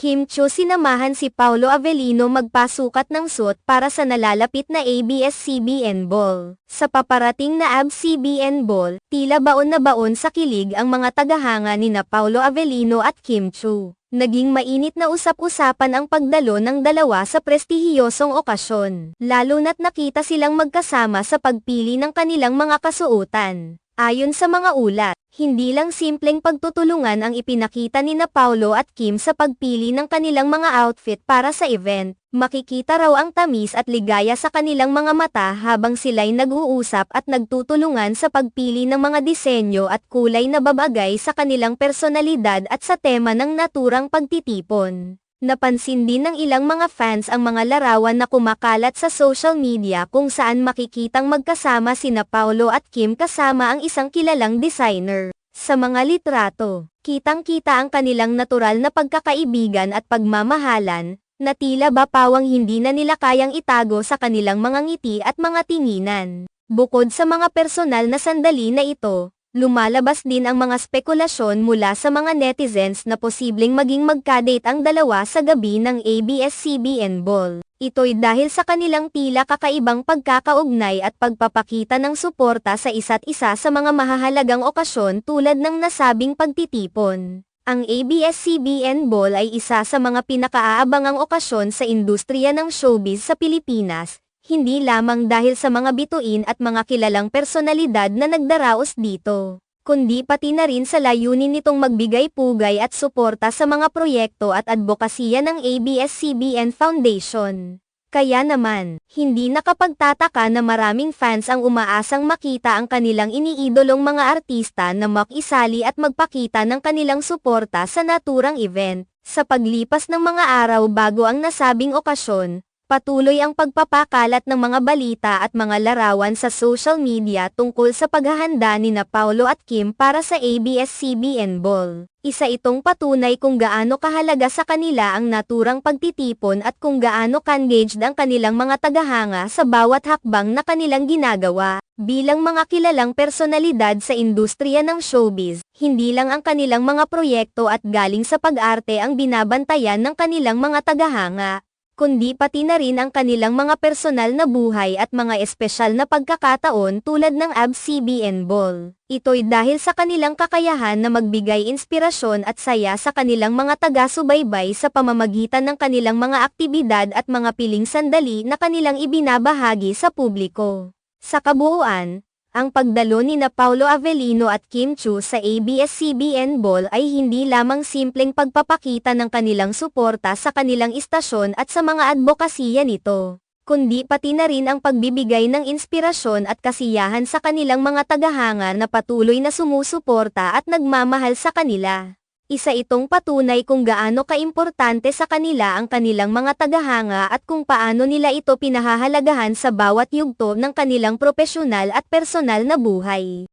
Kim Chiu sinamahan si Paolo Avellino magpasukat ng suit para sa nalalapit na ABS-CBN Ball. Sa paparating na ABS-CBN Ball, tila baon na baon sa kilig ang mga tagahanga nina Paolo Avellino at Kim Chiu. Naging mainit na usap-usapan ang pagdalo ng dalawa sa prestihiyosong okasyon, lalo na't nakita silang magkasama sa pagpili ng kanilang mga kasuotan. Ayon sa mga ulat, hindi lang simpleng pagtutulungan ang ipinakita nina Paolo at Kim sa pagpili ng kanilang mga outfit para sa event. Makikita raw ang tamis at ligaya sa kanilang mga mata habang sila'y nag-uusap at nagtutulungan sa pagpili ng mga disenyo at kulay na babagay sa kanilang personalidad at sa tema ng naturang pagtitipon. Napansin din ng ilang mga fans ang mga larawan na kumakalat sa social media kung saan makikitang magkasama sina Paolo at Kim kasama ang isang kilalang designer. Sa mga litrato, kitang-kita ang kanilang natural na pagkakaibigan at pagmamahalan, na tila ba pawang hindi na nila kayang itago sa kanilang mga ngiti at mga tinginan. Bukod sa mga personal na sandali na ito, lumalabas din ang mga spekulasyon mula sa mga netizens na posibleng maging magka-date ang dalawa sa gabi ng ABS-CBN Ball. Ito'y dahil sa kanilang tila kakaibang pagkakaugnay at pagpapakita ng suporta sa isa't isa sa mga mahahalagang okasyon tulad ng nasabing pagtitipon. Ang ABS-CBN Ball ay isa sa mga pinakaaabangang okasyon sa industriya ng showbiz sa Pilipinas, hindi lamang dahil sa mga bituin at mga kilalang personalidad na nagdaraos dito, kundi pati na rin sa layunin nitong magbigay pugay at suporta sa mga proyekto at advokasya ng ABS-CBN Foundation. Kaya naman, hindi nakapagtataka na maraming fans ang umaasang makita ang kanilang iniidolong mga artista na makisali at magpakita ng kanilang suporta sa naturang event. Sa paglipas ng mga araw bago ang nasabing okasyon, patuloy ang pagpapakalat ng mga balita at mga larawan sa social media tungkol sa paghahanda nina Paolo at Kim para sa ABS-CBN Ball. Isa itong patunay kung gaano kahalaga sa kanila ang naturang pagtitipon at kung gaano ka-engaged ang kanilang mga tagahanga sa bawat hakbang na kanilang ginagawa. Bilang mga kilalang personalidad sa industriya ng showbiz, hindi lang ang kanilang mga proyekto at galing sa pag-arte ang binabantayan ng kanilang mga tagahanga, kundi pati na rin ang kanilang mga personal na buhay at mga espesyal na pagkakataon tulad ng ABS-CBN Ball. Ito'y dahil sa kanilang kakayahan na magbigay inspirasyon at saya sa kanilang mga taga-subaybay sa pamamagitan ng kanilang mga aktibidad at mga piling sandali na kanilang ibinabahagi sa publiko. Sa kabuuan, ang pagdalo nina Paolo Avellino at Kim Chiu sa ABS-CBN Ball ay hindi lamang simpleng pagpapakita ng kanilang suporta sa kanilang istasyon at sa mga advokasya nito, kundi pati na rin ang pagbibigay ng inspirasyon at kasiyahan sa kanilang mga tagahanga na patuloy na sumusuporta at nagmamahal sa kanila. Isa itong patunay kung gaano kaimportante sa kanila ang kanilang mga tagahanga at kung paano nila ito pinahahalagahan sa bawat yugto ng kanilang propesyonal at personal na buhay.